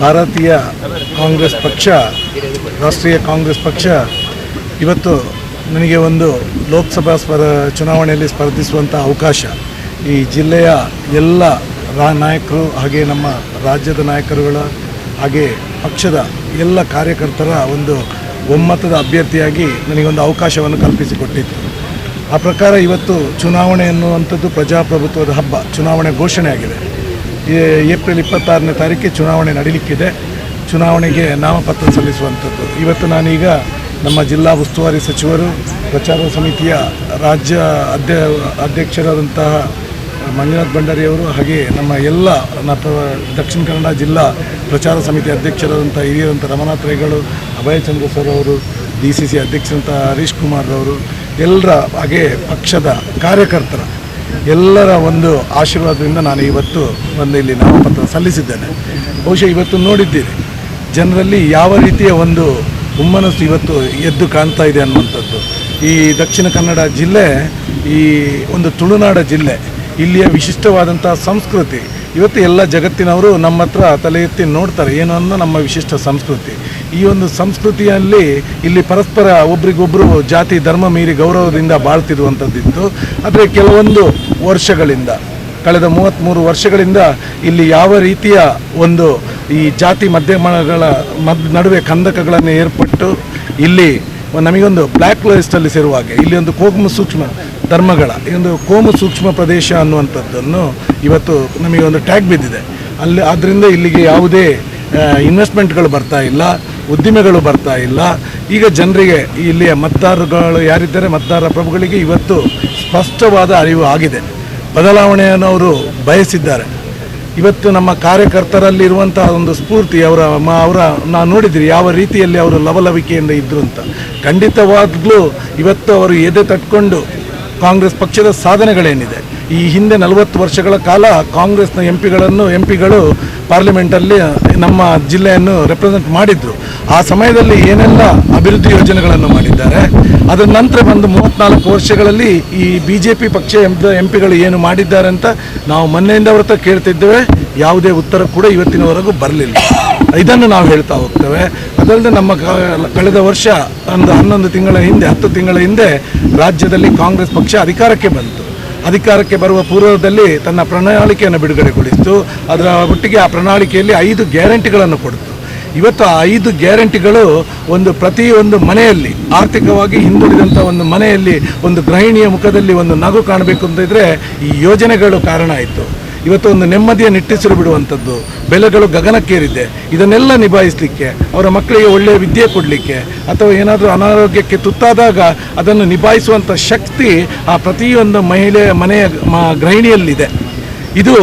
ಭಾರತೀಯ ಕಾಂಗ್ರೆಸ್ ಪಕ್ಷ, ರಾಷ್ಟ್ರೀಯ ಕಾಂಗ್ರೆಸ್ ಪಕ್ಷ ಇವತ್ತು ನನಗೆ ಒಂದು ಲೋಕಸಭಾ ಚುನಾವಣೆಯಲ್ಲಿ ಸ್ಪರ್ಧಿಸುವಂಥ ಅವಕಾಶ ಈ ಜಿಲ್ಲೆಯ ಎಲ್ಲ ನಾಯಕರು ಹಾಗೆ ನಮ್ಮ ರಾಜ್ಯದ ನಾಯಕರುಗಳ ಹಾಗೆ ಪಕ್ಷದ ಎಲ್ಲ ಕಾರ್ಯಕರ್ತರ ಒಂದು ಒಮ್ಮತದ ಅಭ್ಯರ್ಥಿಯಾಗಿ ನನಗೊಂದು ಅವಕಾಶವನ್ನು ಕಲ್ಪಿಸಿಕೊಟ್ಟಿತ್ತು. ಆ ಪ್ರಕಾರ ಇವತ್ತು ಚುನಾವಣೆ ಎನ್ನುವಂಥದ್ದು ಪ್ರಜಾಪ್ರಭುತ್ವದ ಹಬ್ಬ. ಚುನಾವಣೆ ಘೋಷಣೆ ಆಗಿದೆ. ಏಪ್ರಿಲ್ 26ನೇ ತಾರೀಕಿಗೆ ಚುನಾವಣೆ ನಡೀಲಿಕ್ಕಿದೆ. ಚುನಾವಣೆಗೆ ನಾಮಪತ್ರ ಸಲ್ಲಿಸುವಂಥದ್ದು. ಇವತ್ತು ನಾನೀಗ ನಮ್ಮ ಜಿಲ್ಲಾ ಉಸ್ತುವಾರಿ ಸಚಿವರು, ಪ್ರಚಾರ ಸಮಿತಿಯ ರಾಜ್ಯ ಅಧ್ಯಕ್ಷರಾದಂತಹ ಮಂಜುನಾಥ್ ಭಂಡಾರಿಯವರು ಹಾಗೆ ನಮ್ಮ ಎಲ್ಲ ದಕ್ಷಿಣ ಕನ್ನಡ ಜಿಲ್ಲಾ ಪ್ರಚಾರ ಸಮಿತಿ ಅಧ್ಯಕ್ಷರಾದಂಥ ಹಿರಿಯರಂಥ ರಮನಾಥ್ ರೈಗಳು, ಅಭಯ ಚಂದ್ರ ಸರ್ ಅವರು, DCC ಅಧ್ಯಕ್ಷರಂಥ ಹರೀಶ್ ಕುಮಾರ್ ಅವರು, ಎಲ್ಲರ ಹಾಗೆ ಪಕ್ಷದ ಕಾರ್ಯಕರ್ತರ ಎಲ್ಲರ ಒಂದು ಆಶೀರ್ವಾದದಿಂದ ನಾನು ಇವತ್ತು ಬಂದು ಇಲ್ಲಿ ನಾಮಪತ್ರ ಸಲ್ಲಿಸಿದ್ದೇನೆ. ಬಹುಶಃ ಇವತ್ತು ನೋಡಿದ್ದೀರಿ ಜನರಲ್ಲಿ ಯಾವ ರೀತಿಯ ಒಂದು ಹುಮ್ಮನಸ್ಸು ಇವತ್ತು ಎದ್ದು ಕಾಣ್ತಾ ಇದೆ ಅನ್ನುವಂಥದ್ದು. ಈ ದಕ್ಷಿಣ ಕನ್ನಡ ಜಿಲ್ಲೆ ಈ ಒಂದು ತುಳುನಾಡ ಜಿಲ್ಲೆ, ಇಲ್ಲಿಯ ವಿಶಿಷ್ಟವಾದಂಥ ಸಂಸ್ಕೃತಿ ಇವತ್ತು ಎಲ್ಲ ಜಗತ್ತಿನವರು ನಮ್ಮ ಹತ್ರ ತಲೆ ಎತ್ತಿ ನೋಡ್ತಾರೆ. ಏನು ಅನ್ನೋ ನಮ್ಮ ವಿಶಿಷ್ಟ ಸಂಸ್ಕೃತಿ. ಈ ಒಂದು ಸಂಸ್ಕೃತಿಯಲ್ಲಿ ಇಲ್ಲಿ ಪರಸ್ಪರ ಒಬ್ರಿಗೊಬ್ಬರು ಜಾತಿ ಧರ್ಮ ಮೀರಿ ಗೌರವದಿಂದ ಬಾಳ್ತಿರುವಂಥದ್ದಿತ್ತು. ಆದರೆ ಕೆಲವೊಂದು ವರ್ಷಗಳಿಂದ, ಕಳೆದ 33 ವರ್ಷಗಳಿಂದ ಇಲ್ಲಿ ಯಾವ ರೀತಿಯ ಒಂದು ಈ ಜಾತಿ ಮಾಧ್ಯಮಗಳ ನಡುವೆ ಕಂದಕಗಳನ್ನು ಏರ್ಪಟ್ಟು ಇಲ್ಲಿ ನಮಗೊಂದು ಬ್ಲ್ಯಾಕ್ ಲಿಸ್ಟಲ್ಲಿ ಸೇರುವ ಹಾಗೆ ಇಲ್ಲಿ ಒಂದು ಕೋಮು ಸೂಕ್ಷ್ಮ ಧರ್ಮಗಳ ಈ ಒಂದು ಕೋಮು ಸೂಕ್ಷ್ಮ ಪ್ರದೇಶ ಅನ್ನುವಂಥದ್ದನ್ನು ಇವತ್ತು ನಮಗೆ ಒಂದು ಟ್ಯಾಗ್ ಬಿದ್ದಿದೆ. ಆದ್ದರಿಂದ ಇಲ್ಲಿಗೆ ಯಾವುದೇ ಇನ್ವೆಸ್ಟ್ಮೆಂಟ್ಗಳು ಬರ್ತಾ ಇಲ್ಲ, ಉದ್ದಿಮೆಗಳು ಬರ್ತಾ ಇಲ್ಲ. ಈಗ ಜನರಿಗೆ ಇಲ್ಲಿಯ ಮತದಾರಗಳು ಯಾರಿದ್ದಾರೆ, ಮತದಾರ ಪ್ರಭುಗಳಿಗೆ ಇವತ್ತು ಸ್ಪಷ್ಟವಾದ ಅರಿವು ಆಗಿದೆ. ಬದಲಾವಣೆಯನ್ನು ಅವರು ಬಯಸಿದ್ದಾರೆ. ಇವತ್ತು ನಮ್ಮ ಕಾರ್ಯಕರ್ತರಲ್ಲಿರುವಂತಹ ಒಂದು ಸ್ಫೂರ್ತಿ ಅವರ ನಾವು ನೋಡಿದ್ರಿ ಯಾವ ರೀತಿಯಲ್ಲಿ ಅವರು ಲವಲವಿಕೆಯಿಂದ ಇದ್ದರು ಅಂತ. ಖಂಡಿತವಾಗ್ಲೂ ಇವತ್ತು ಅವರು ಎದೆ ತಟ್ಕೊಂಡು ಕಾಂಗ್ರೆಸ್ ಪಕ್ಷದ ಸಾಧನೆಗಳೇನಿದೆ, ಈ ಹಿಂದೆ 40 ವರ್ಷಗಳ ಕಾಲ ಕಾಂಗ್ರೆಸ್ನ ಎಂಪಿಗಳು ಪಾರ್ಲಿಮೆಂಟಲ್ಲಿ ನಮ್ಮ ಜಿಲ್ಲೆಯನ್ನು ರೆಪ್ರೆಸೆಂಟ್ ಮಾಡಿದ್ರು. ಆ ಸಮಯದಲ್ಲಿ ಏನೆಲ್ಲ ಅಭಿವೃದ್ಧಿ ಯೋಜನೆಗಳನ್ನು ಮಾಡಿದ್ದಾರೆ, ಅದರ ನಂತರ ಬಂದು 34 ವರ್ಷಗಳಲ್ಲಿ ಈ BJP ಪಕ್ಷ ಎಂಪಿಗಳು ಏನು ಮಾಡಿದ್ದಾರೆ ಅಂತ ನಾವು ಮೊನ್ನೆಯಿಂದ ಅವ್ರ ಹತ್ರ ಕೇಳ್ತಿದ್ದೇವೆ. ಯಾವುದೇ ಉತ್ತರ ಕೂಡ ಇವತ್ತಿನವರೆಗೂ ಬರಲಿಲ್ಲ. ಇದನ್ನು ನಾವು ಹೇಳ್ತಾ ಹೋಗ್ತೇವೆ. ಅದಲ್ಲದೆ ನಮ್ಮ ಕಳೆದ ವರ್ಷ ಒಂದು 11 ತಿಂಗಳ ಹಿಂದೆ 10 ತಿಂಗಳ ಹಿಂದೆ ರಾಜ್ಯದಲ್ಲಿ ಕಾಂಗ್ರೆಸ್ ಪಕ್ಷ ಅಧಿಕಾರಕ್ಕೆ ಬಂತು. ಅಧಿಕಾರಕ್ಕೆ ಬರುವ ಪೂರ್ವದಲ್ಲಿ ತನ್ನ ಪ್ರಣಾಳಿಕೆಯನ್ನು ಬಿಡುಗಡೆಗೊಳಿಸಿತು. ಅದರ ಒಟ್ಟಿಗೆ ಆ ಪ್ರಣಾಳಿಕೆಯಲ್ಲಿ 5 ಗ್ಯಾರಂಟಿಗಳನ್ನು ಕೊಡ್ತು. ಇವತ್ತು ಆ 5 ಗ್ಯಾರಂಟಿಗಳು ಪ್ರತಿಯೊಂದು ಮನೆಯಲ್ಲಿ, ಆರ್ಥಿಕವಾಗಿ ಹಿಂದುಳಿದಂಥ ಒಂದು ಮನೆಯಲ್ಲಿ ಒಂದು ಗೃಹಿಣಿಯ ಮುಖದಲ್ಲಿ ಒಂದು ನಗು ಕಾಣಬೇಕು ಅಂತಿದ್ರೆ ಈ ಯೋಜನೆಗಳು ಕಾರಣ ಆಯಿತು. ಇವತ್ತು ಒಂದು ನೆಮ್ಮದಿಯ ನಿಟ್ಟುಸಿರು ಬಿಡುವಂಥದ್ದು, ಬೆಲೆಗಳು ಗಗನಕ್ಕೇರಿದೆ. ಇದನ್ನೆಲ್ಲ ನಿಭಾಯಿಸಲಿಕ್ಕೆ, ಅವರ ಮಕ್ಕಳಿಗೆ ಒಳ್ಳೆಯ ವಿದ್ಯೆ ಕೊಡಲಿಕ್ಕೆ ಅಥವಾ ಏನಾದರೂ ಅನಾರೋಗ್ಯಕ್ಕೆ ತುತ್ತಾದಾಗ ಅದನ್ನು ನಿಭಾಯಿಸುವಂಥ ಶಕ್ತಿ ಆ ಪ್ರತಿಯೊಂದು ಮನೆಯ ಗೃಹಿಣಿಯಲ್ಲಿದೆ. ಇದು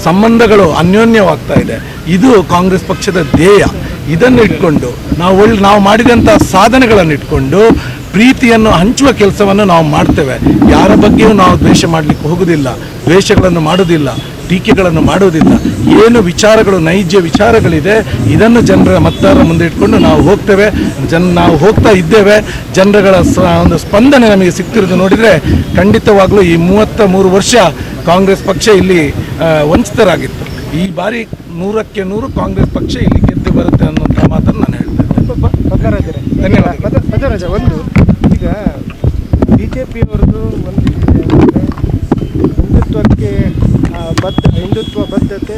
ಸಂಬಂಧಗಳು ಅನ್ಯೋನ್ಯವಾಗ್ತಾ ಇದೆ. ಇದು ಕಾಂಗ್ರೆಸ್ ಪಕ್ಷದ ಧ್ಯೇಯ. ಇದನ್ನು ಇಟ್ಕೊಂಡು ನಾವು ಮಾಡಿದಂಥ ಸಾಧನೆಗಳನ್ನು ಇಟ್ಕೊಂಡು ಪ್ರೀತಿಯನ್ನು ಹಂಚುವ ಕೆಲಸವನ್ನು ನಾವು ಮಾಡ್ತೇವೆ. ಯಾರ ಬಗ್ಗೆಯೂ ನಾವು ದ್ವೇಷ ಮಾಡಲಿಕ್ಕೆ ಹೋಗೋದಿಲ್ಲ, ದ್ವೇಷಗಳನ್ನು ಮಾಡೋದಿಲ್ಲ, ಟೀಕೆಗಳನ್ನು ಮಾಡೋದಿಲ್ಲ. ಏನು ವಿಚಾರಗಳು, ನೈಜ ವಿಚಾರಗಳಿದೆ, ಇದನ್ನು ಜನರ ಮತದಾರರ ಮುಂದೆ ಇಟ್ಕೊಂಡು ನಾವು ಹೋಗ್ತೇವೆ. ನಾವು ಹೋಗ್ತಾ ಇದ್ದೇವೆ. ಜನಗಳ ಒಂದು ಸ್ಪಂದನೆ ನಮಗೆ ಸಿಗ್ತಿರೋದು ನೋಡಿದರೆ ಖಂಡಿತವಾಗ್ಲೂ ಈ 33 ವರ್ಷ ಕಾಂಗ್ರೆಸ್ ಪಕ್ಷ ಇಲ್ಲಿ ವಂಚಿತರಾಗಿತ್ತು. ಈ ಬಾರಿ 100ಕ್ಕೆ 100 ಕಾಂಗ್ರೆಸ್ ಪಕ್ಷ ಇಲ್ಲಿ ಗೆದ್ದು ಬರುತ್ತೆ ಅನ್ನುವಂಥ ಮಾತನ್ನು ನಾನು ಹೇಳ್ತೇನೆ. ಧನ್ಯವಾದ. ಒಂದು ಈಗ BJPಯವರದು ಒಂದು ಹಿಂದುತ್ವ ಬದ್ಧತೆ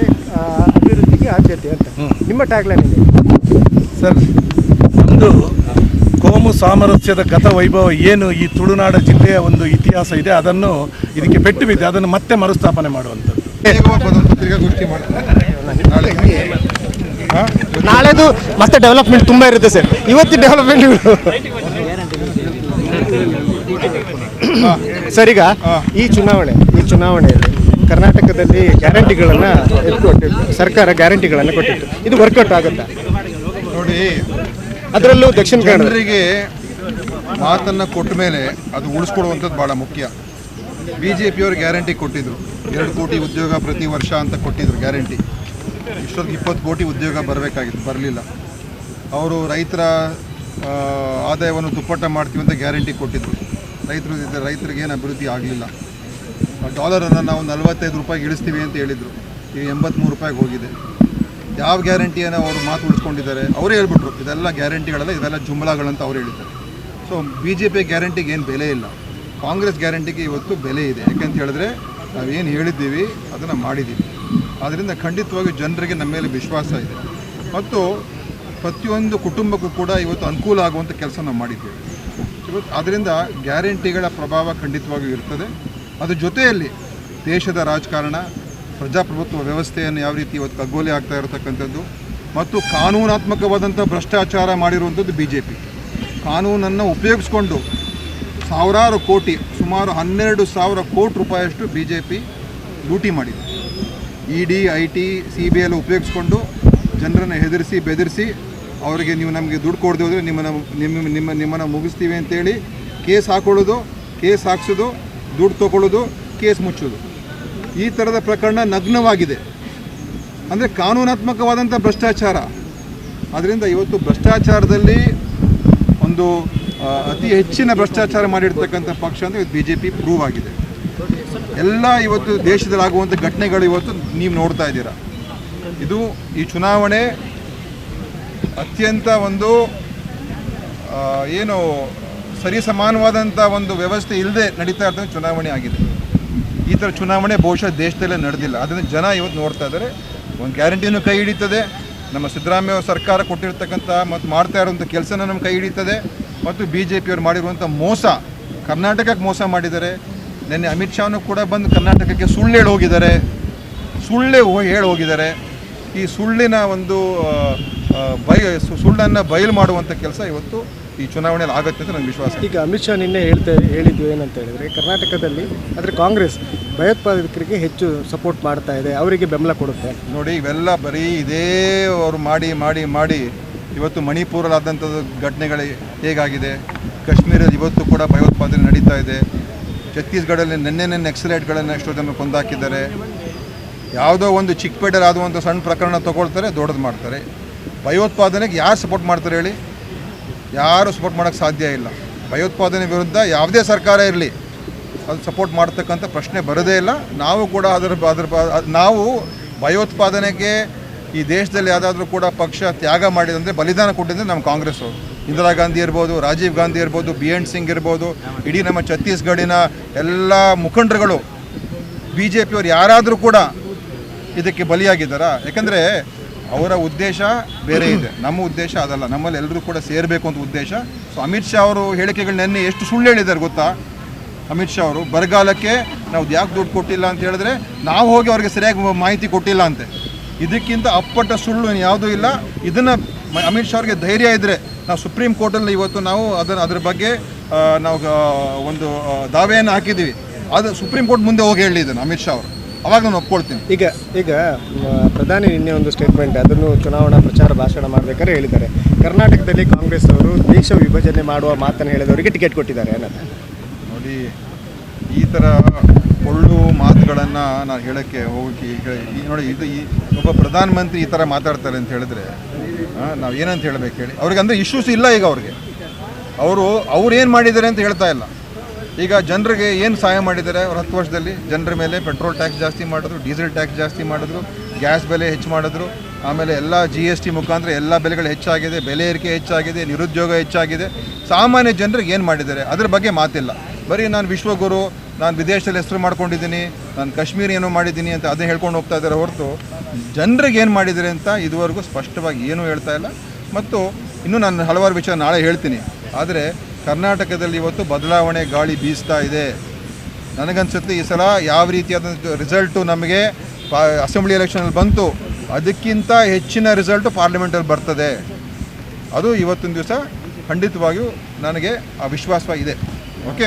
ಅಭಿವೃದ್ಧಿಗೆ ಆದ್ಯತೆ ಅಂತ ನಿಮ್ಮ ಟ್ಯಾಗ್ಲೈನ್ ಇದೆ ಸರ್. ಒಂದು ಕೋಮು ಸಾಮರಸ್ಯದ ಗತವೈಭವ ಏನು ಈ ತುಳುನಾಡ ಜಿಲ್ಲೆಯ ಒಂದು ಇತಿಹಾಸ ಇದೆ, ಅದನ್ನು ಇದಕ್ಕೆ ಪೆಟ್ಟು ಬಿದ್ದೆ, ಅದನ್ನು ಮತ್ತೆ ಮರುಸ್ಥಾಪನೆ ಮಾಡುವಂಥದ್ದು. ನಾಳೆದು ಮತ್ತೆ ಡೆವಲಪ್ಮೆಂಟ್ ತುಂಬ ಇರುತ್ತೆ ಸರ್. ಇವತ್ತು ಡೆವಲಪ್ಮೆಂಟ್ಗಳು ಸರ್. ಈಗ ಈ ಚುನಾವಣೆಯಲ್ಲಿ ಕರ್ನಾಟಕದಲ್ಲಿ ಗ್ಯಾರಂಟಿಗಳನ್ನು ಸರ್ಕಾರ ಗ್ಯಾರಂಟಿಗಳನ್ನು ಕೊಟ್ಟಿತ್ತು. ಇದು ವರ್ಕೌಟ್ ಆಗುತ್ತಾ ನೋಡಿ. ಅದರಲ್ಲೂ ದಕ್ಷಿಣ ಕನ್ನಡರಿಗೆ ಮಾತನ್ನು ಕೊಟ್ಟ ಮೇಲೆ ಅದು ಉಳಿಸ್ಕೊಡುವಂಥದ್ದು ಭಾಳ ಮುಖ್ಯ. BJPಯವರು ಗ್ಯಾರಂಟಿ ಕೊಟ್ಟಿದ್ರು, 2 ಕೋಟಿ ಉದ್ಯೋಗ ಪ್ರತಿ ವರ್ಷ ಅಂತ ಕೊಟ್ಟಿದ್ರು ಗ್ಯಾರಂಟಿ. ಇಷ್ಟೊತ್ತಿಗೆ 20 ಕೋಟಿ ಉದ್ಯೋಗ ಬರಬೇಕಾಗಿತ್ತು, ಬರಲಿಲ್ಲ. ಅವರು ರೈತರ ಆದಾಯವನ್ನು ದುಪ್ಪಟ್ಟ ಮಾಡ್ತೀವಿ ಅಂತ ಗ್ಯಾರಂಟಿ ಕೊಟ್ಟಿದ್ದರು. ರೈತರಿಗೆ ಏನು ಅಭಿವೃದ್ಧಿ ಆಗಲಿಲ್ಲ. ಡಾಲರನ್ನು ನಾವು 45 ರೂಪಾಯಿಗೆ ಇಳಿಸ್ತೀವಿ ಅಂತ ಹೇಳಿದರು, ಈಗ 83 ರೂಪಾಯಿಗೆ ಹೋಗಿದೆ. ಯಾವ ಗ್ಯಾರಂಟಿಯನ್ನು ಅವರು ಮಾತು ಉಳಿಸ್ಕೊಂಡಿದ್ದಾರೆ? ಅವರೇ ಹೇಳ್ಬಿಟ್ರು ಇದೆಲ್ಲ ಗ್ಯಾರಂಟಿಗಳಲ್ಲ, ಇದೆಲ್ಲ ಜುಮ್ಲಾಗಳಂತ ಅವ್ರು ಹೇಳಿದ್ದಾರೆ. ಸೊ BJP ಗ್ಯಾರಂಟಿಗೆ ಏನು ಬೆಲೆ ಇಲ್ಲ, ಕಾಂಗ್ರೆಸ್ ಗ್ಯಾರಂಟಿಗೆ ಇವತ್ತು ಬೆಲೆ ಇದೆ. ಯಾಕೆಂತ ಹೇಳಿದ್ರೆ ನಾವೇನು ಹೇಳಿದ್ದೀವಿ ಅದನ್ನು ಮಾಡಿದ್ದೀವಿ. ಆದ್ದರಿಂದ ಖಂಡಿತವಾಗಿ ಜನರಿಗೆ ನಮ್ಮ ಮೇಲೆ ವಿಶ್ವಾಸ ಇದೆ ಮತ್ತು ಪ್ರತಿಯೊಂದು ಕುಟುಂಬಕ್ಕೂ ಕೂಡ ಇವತ್ತು ಅನುಕೂಲ ಆಗುವಂಥ ಕೆಲಸ ನಾವು ಮಾಡಿದ್ದೇವೆ ಇವತ್ತು. ಆದ್ದರಿಂದ ಗ್ಯಾರಂಟಿಗಳ ಪ್ರಭಾವ ಖಂಡಿತವಾಗಿಯೂ ಇರ್ತದೆ. ಅದ್ರ ಜೊತೆಯಲ್ಲಿ ದೇಶದ ರಾಜಕಾರಣ, ಪ್ರಜಾಪ್ರಭುತ್ವ ವ್ಯವಸ್ಥೆಯನ್ನು ಯಾವ ರೀತಿ ಇವತ್ತು ಕಗ್ಗೊಲೆ ಆಗ್ತಾ ಇರತಕ್ಕಂಥದ್ದು ಮತ್ತು ಕಾನೂನಾತ್ಮಕವಾದಂಥ ಭ್ರಷ್ಟಾಚಾರ ಮಾಡಿರುವಂಥದ್ದು BJP. ಕಾನೂನನ್ನು ಉಪಯೋಗಿಸ್ಕೊಂಡು ಸಾವಿರಾರು ಕೋಟಿ, ಸುಮಾರು 12,000 ಕೋಟಿ ರೂಪಾಯಿಯಷ್ಟು BJP ಲೂಟಿ ಮಾಡಿದೆ. ED, IT, CBI ಎಲ್ಲ ಉಪಯೋಗಿಸ್ಕೊಂಡು ಜನರನ್ನು ಹೆದರಿಸಿ ಬೆದರಿಸಿ ಅವರಿಗೆ ನೀವು ನಮಗೆ ದುಡ್ಡು ಕೊಡದೆ ಹೋದರೆ ನಿಮ್ಮನ್ನು ಮುಗಿಸ್ತೀವಿ ಅಂತೇಳಿ ಕೇಸ್ ಹಾಕೊಳ್ಳೋದು, ಕೇಸ್ ಹಾಕ್ಸೋದು, ದುಡ್ಡು ತೊಗೊಳ್ಳೋದು, ಕೇಸ್ ಮುಚ್ಚೋದು, ಈ ಥರದ ಪ್ರಕರಣ ನಗ್ನವಾಗಿದೆ. ಅಂದರೆ ಕಾನೂನಾತ್ಮಕವಾದಂಥ ಭ್ರಷ್ಟಾಚಾರ. ಅದರಿಂದ ಇವತ್ತು ಭ್ರಷ್ಟಾಚಾರದಲ್ಲಿ ಒಂದು ಅತಿ ಹೆಚ್ಚಿನ ಭ್ರಷ್ಟಾಚಾರ ಮಾಡಿರ್ತಕ್ಕಂಥ ಪಕ್ಷ ಅಂದರೆ BJP ಪ್ರೂವ್ ಆಗಿದೆ. ಎಲ್ಲ ಇವತ್ತು ದೇಶದಲ್ಲಿ ಆಗುವಂಥ ಘಟನೆಗಳು ಇವತ್ತು ನೀವು ನೋಡ್ತಾ ಇದ್ದೀರಾ. ಇದು ಈ ಚುನಾವಣೆ ಅತ್ಯಂತ ಒಂದು ಏನು ಸರಿಸಮಾನವಾದಂಥ ಒಂದು ವ್ಯವಸ್ಥೆ ಇಲ್ಲದೆ ನಡೀತಾ ಇರ್ತಕ್ಕಂಥ ಚುನಾವಣೆ ಆಗಿದೆ. ಈ ಥರ ಚುನಾವಣೆ ಬಹುಶಃ ದೇಶದಲ್ಲೇ ನಡೆದಿಲ್ಲ. ಅದನ್ನು ಜನ ಇವತ್ತು ನೋಡ್ತಾ ಇದ್ದಾರೆ. ಒಂದು ಗ್ಯಾರಂಟಿನೂ ಕೈ ಹಿಡಿತದೆ, ನಮ್ಮ ಸಿದ್ದರಾಮಯ್ಯ ಸರ್ಕಾರ ಕೊಟ್ಟಿರ್ತಕ್ಕಂಥ ಮತ್ತು ಮಾಡ್ತಾ ಇರುವಂಥ ಕೆಲಸನ ನಮ್ಮ ಕೈ ಹಿಡಿತದೆ ಮತ್ತು BJP ಅವರು ಮಾಡಿರುವಂಥ ಮೋಸ, ಕರ್ನಾಟಕಕ್ಕೆ ಮೋಸ ಮಾಡಿದ್ದಾರೆ. ನಿನ್ನೆ ಅಮಿತ್ ಶಾನು ಕೂಡ ಬಂದು ಕರ್ನಾಟಕಕ್ಕೆ ಸುಳ್ಳು ಹೇಳಿ ಹೋಗಿದ್ದಾರೆ, ಹೇಳಿ ಹೋಗಿದ್ದಾರೆ. ಈ ಸುಳ್ಳಿನ ಒಂದು ಸುಳ್ಳನ್ನು ಬಯಲು ಮಾಡುವಂಥ ಕೆಲಸ ಇವತ್ತು ಈ ಚುನಾವಣೆಯಲ್ಲಿ ಆಗುತ್ತೆ ಅಂತ ನನಗೆ ವಿಶ್ವಾಸ. ಈಗ ಅಮಿತ್ ಶಾ ನಿನ್ನೆ ಹೇಳಿದ್ದು ಏನಂತ ಹೇಳಿದರೆ, ಕರ್ನಾಟಕದಲ್ಲಿ ಆದರೆ ಕಾಂಗ್ರೆಸ್ ಭಯೋತ್ಪಾದಕರಿಗೆ ಹೆಚ್ಚು ಸಪೋರ್ಟ್ ಮಾಡ್ತಾ ಇದೆ, ಅವರಿಗೆ ಬೆಂಬಲ ಕೊಡುತ್ತೆ. ನೋಡಿ, ಇವೆಲ್ಲ ಬರೀ ಇದೇ ಅವರು ಮಾಡಿ ಮಾಡಿ ಮಾಡಿ ಇವತ್ತು ಮಣಿಪುರಲ್ಲಾದಂಥದ್ದು ಘಟನೆಗಳು ಹೇಗಾಗಿದೆ, ಕಾಶ್ಮೀರಲ್ಲಿ ಇವತ್ತು ಕೂಡ ಭಯೋತ್ಪಾದನೆ ನಡೀತಾ ಇದೆ, ಛತ್ತೀಸ್ಗಢಲ್ಲಿ ನೆನ್ನೆ ನಕ್ಸಲೈಟ್ಗಳನ್ನು ಎಷ್ಟೋ ಜನ ಕೊಂದಾಕಿದ್ದಾರೆ. ಯಾವುದೋ ಒಂದು ಚಿಕ್ಕಪೇಟೆಯಲ್ಲಿ ಆಗುವಂಥ ಸಣ್ಣ ಪ್ರಕರಣ ತೊಗೊಳ್ತಾರೆ, ದೊಡ್ಡದು ಮಾಡ್ತಾರೆ. ಭಯೋತ್ಪಾದನೆಗೆ ಯಾರು ಸಪೋರ್ಟ್ ಮಾಡ್ತಾರೆ ಹೇಳಿ? ಯಾರು ಸಪೋರ್ಟ್ ಮಾಡೋಕ್ಕೆ ಸಾಧ್ಯ ಇಲ್ಲ. ಭಯೋತ್ಪಾದನೆ ವಿರುದ್ಧ ಯಾವುದೇ ಸರ್ಕಾರ ಇರಲಿ ಅದು ಸಪೋರ್ಟ್ ಮಾಡ್ತಕ್ಕಂಥ ಪ್ರಶ್ನೆ ಬರೋದೇ ಇಲ್ಲ. ನಾವು ಕೂಡ ನಾವು ಭಯೋತ್ಪಾದನೆಗೆ ಈ ದೇಶದಲ್ಲಿ ಯಾವುದಾದ್ರೂ ಕೂಡ ಪಕ್ಷ ತ್ಯಾಗ ಮಾಡಿದಂದರೆ, ಬಲಿದಾನ ಕೊಟ್ಟಿದ್ದರೆ ನಮ್ಮ ಕಾಂಗ್ರೆಸ್ ಅವರು. ಇಂದಿರಾ ಗಾಂಧಿ ಇರ್ಬೋದು, ರಾಜೀವ್ ಗಾಂಧಿ ಇರ್ಬೋದು, BN ಸಿಂಗ್ ಇರ್ಬೋದು, ಇಡೀ ನಮ್ಮ ಛತ್ತೀಸ್ಗಢಿನ ಎಲ್ಲ ಮುಖಂಡರುಗಳು, BJP ಅವರು ಯಾರಾದರೂ ಕೂಡ ಇದಕ್ಕೆ ಬಲಿಯಾಗಿದ್ದಾರಾ? ಯಾಕಂದರೆ ಅವರ ಉದ್ದೇಶ ಬೇರೆ ಇದೆ, ನಮ್ಮ ಉದ್ದೇಶ ಅದಲ್ಲ. ನಮ್ಮಲ್ಲಿ ಎಲ್ಲರೂ ಕೂಡ ಸೇರಬೇಕು ಅಂತ ಉದ್ದೇಶ. ಸೊ ಅಮಿತ್ ಶಾ ಅವರು ಹೇಳಿಕೆಗಳು ನೆನ್ನೆ ಎಷ್ಟು ಸುಳ್ಳು ಹೇಳಿದ್ದಾರೆ ಗೊತ್ತಾ? ಅಮಿತ್ ಶಾ ಅವರು ಬರಗಾಲಕ್ಕೆ ನಾವು ಯಾಕೆ ದುಡ್ಡು ಕೊಟ್ಟಿಲ್ಲ ಅಂತ ಹೇಳಿದ್ರೆ, ನಾವು ಹೋಗಿ ಅವ್ರಿಗೆ ಸರಿಯಾಗಿ ಮಾಹಿತಿ ಕೊಟ್ಟಿಲ್ಲ ಅಂತೆ. ಇದಕ್ಕಿಂತ ಅಪ್ಪಟ್ಟ ಸುಳ್ಳು ಯಾವುದೂ ಇಲ್ಲ. ಇದನ್ನು ಅಮಿತ್ ಶಾ ಅವ್ರಿಗೆ ಧೈರ್ಯ ಇದ್ದರೆ ನಾವು ಸುಪ್ರೀಂ ಕೋರ್ಟಲ್ಲಿ ಇವತ್ತು ನಾವು ಅದ್ರ ಬಗ್ಗೆ ನಾವು ಒಂದು ದಾವೆಯನ್ನು ಹಾಕಿದ್ದೀವಿ. ಅದು ಸುಪ್ರೀಂ ಕೋರ್ಟ್ ಮುಂದೆ ಹೋಗಿ ಹೇಳಿದ್ದಾನೆ ಅಮಿತ್ ಶಾ ಅವರು, ಅವಾಗ ನಾನು ಒಪ್ಕೊಳ್ತೀನಿ. ಈಗ ಪ್ರಧಾನಿ ನಿನ್ನೆ ಒಂದು ಸ್ಟೇಟ್ಮೆಂಟ್, ಅದನ್ನು ಚುನಾವಣಾ ಪ್ರಚಾರ ಭಾಷಣ ಮಾಡಬೇಕಾದ್ರೆ ಹೇಳಿದ್ದಾರೆ, ಕರ್ನಾಟಕದಲ್ಲಿ ಕಾಂಗ್ರೆಸ್ ಅವರು ದೇಶ ವಿಭಜನೆ ಮಾಡುವ ಮಾತನ್ನು ಹೇಳಿದವರಿಗೆ ಟಿಕೆಟ್ ಕೊಟ್ಟಿದ್ದಾರೆ ಅನ್ನೋದು. ನೋಡಿ, ಈ ಥರ ಒಳ್ಳು ಮಾತುಗಳನ್ನು ನಾನು ಹೇಳೋಕ್ಕೆ ಹೋಗೋಕ್ಕೆ ನೋಡಿ, ಇದು ಒಬ್ಬ ಪ್ರಧಾನಮಂತ್ರಿ ಈ ಥರ ಮಾತಾಡ್ತಾರೆ ಅಂತ ಹೇಳಿದ್ರೆ ನಾವು ಏನಂತ ಹೇಳಬೇಕು ಹೇಳಿ? ಅವ್ರಿಗೆ ಅಂದರೆ ಇಶ್ಯೂಸ್ ಇಲ್ಲ. ಈಗ ಅವ್ರು ಏನು ಮಾಡಿದ್ದಾರೆ ಅಂತ ಹೇಳ್ತಾ ಇಲ್ಲ. ಈಗ ಜನರಿಗೆ ಏನು ಸಹಾಯ ಮಾಡಿದ್ದಾರೆ ಅವ್ರು 10 ವರ್ಷದಲ್ಲಿ? ಜನರ ಮೇಲೆ ಪೆಟ್ರೋಲ್ ಟ್ಯಾಕ್ಸ್ ಜಾಸ್ತಿ ಮಾಡಿದ್ರು, ಡೀಸೆಲ್ ಟ್ಯಾಕ್ಸ್ ಜಾಸ್ತಿ ಮಾಡಿದ್ರು, ಗ್ಯಾಸ್ ಬೆಲೆ ಹೆಚ್ಚು ಮಾಡಿದ್ರು, ಆಮೇಲೆ ಎಲ್ಲ GST ಮುಖಾಂತರ ಎಲ್ಲ ಬೆಲೆಗಳು ಹೆಚ್ಚಾಗಿದೆ, ಬೆಲೆ ಏರಿಕೆ ಹೆಚ್ಚಾಗಿದೆ, ನಿರುದ್ಯೋಗ ಹೆಚ್ಚಾಗಿದೆ. ಸಾಮಾನ್ಯ ಜನರಿಗೆ ಏನು ಮಾಡಿದ್ದಾರೆ ಅದ್ರ ಬಗ್ಗೆ ಮಾತಿಲ್ಲ. ಬರೀ ನಾನು ವಿಶ್ವಗುರು, ನಾನು ವಿದೇಶದಲ್ಲಿ ಹೆಸರು ಮಾಡ್ಕೊಂಡಿದ್ದೀನಿ, ನಾನು ಕಾಶ್ಮೀರ ಏನೋ ಮಾಡಿದ್ದೀನಿ ಅಂತ ಅದೇ ಹೇಳ್ಕೊಂಡು ಹೋಗ್ತಾ ಇದ್ದಾರೆ ಹೊರತು ಜನರಿಗೆ ಏನು ಮಾಡಿದ್ದಾರೆ ಅಂತ ಇದುವರೆಗೂ ಸ್ಪಷ್ಟವಾಗಿ ಏನೂ ಹೇಳ್ತಾ ಇಲ್ಲ. ಮತ್ತು ಇನ್ನೂ ನಾನು ಹಲವಾರು ವಿಷಯ ನಾಳೆ ಹೇಳ್ತೀನಿ. ಆದರೆ ಕರ್ನಾಟಕದಲ್ಲಿ ಇವತ್ತು ಬದಲಾವಣೆ ಗಾಳಿ ಬೀಸ್ತಾ ಇದೆ. ನನಗನ್ಸುತ್ತೆ ಈ ಸಲ ಯಾವ ರೀತಿಯಾದಂಥ ರಿಸಲ್ಟು ನಮಗೆ ಅಸೆಂಬ್ಲಿ ಎಲೆಕ್ಷನಲ್ಲಿ ಬಂತು, ಅದಕ್ಕಿಂತ ಹೆಚ್ಚಿನ ರಿಸಲ್ಟು ಪಾರ್ಲಿಮೆಂಟಲ್ಲಿ ಬರ್ತದೆ. ಅದು ಇವತ್ತಿನ ದಿವಸ ಖಂಡಿತವಾಗಿಯೂ ನನಗೆ ಆ ವಿಶ್ವಾಸ ಇದೆ. ಓಕೆ.